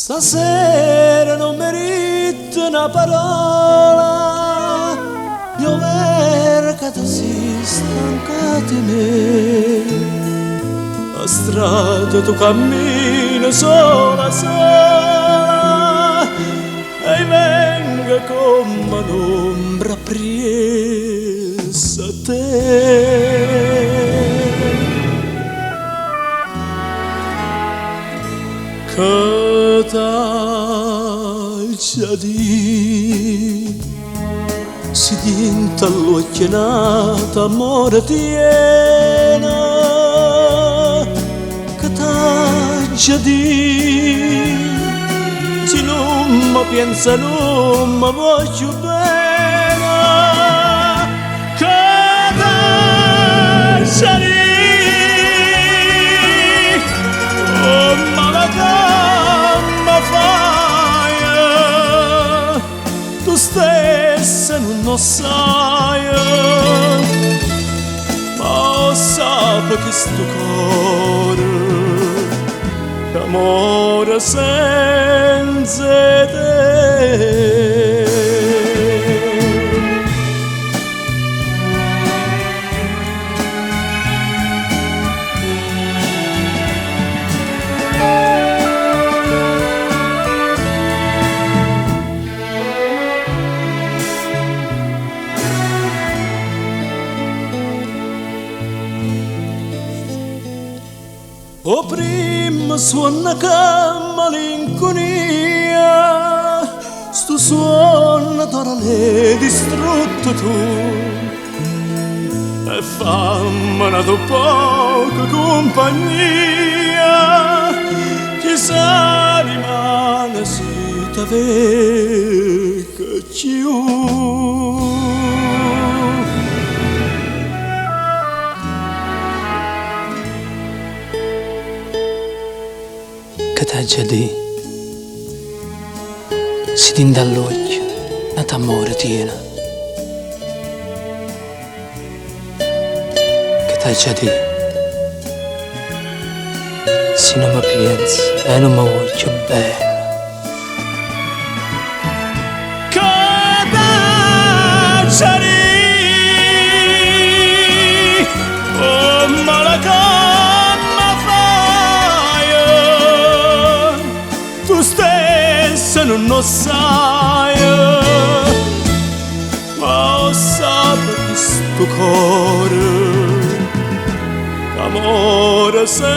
Stasera non merito una parola, io vedo che tu sei stanca di me. La strada tu cammini sola, sola, e venga come un'ombra appresa a te. Che t'alcia di si dinta all'occhianata amore tiena. Che t'alcia di se non mi pensa non mi voglio bene. Che t'alcia di oh malata tu stessa non lo sai, ma sape che sto cuore d'amore senza te. O prima suona che malinconia, sto suona d'ora l'hai distrutto tu, e fammi una tua poca compagnia, chissà rimane se t'aveva più. Che t'aggia di si tinta all'occhio e t'amore tiene. Che t'aggia di se non mi pensi e non mi voglio bene. Che t'aggia di oh malacà tu stessa non lo sai, ma sape che sto cuore d'amore senza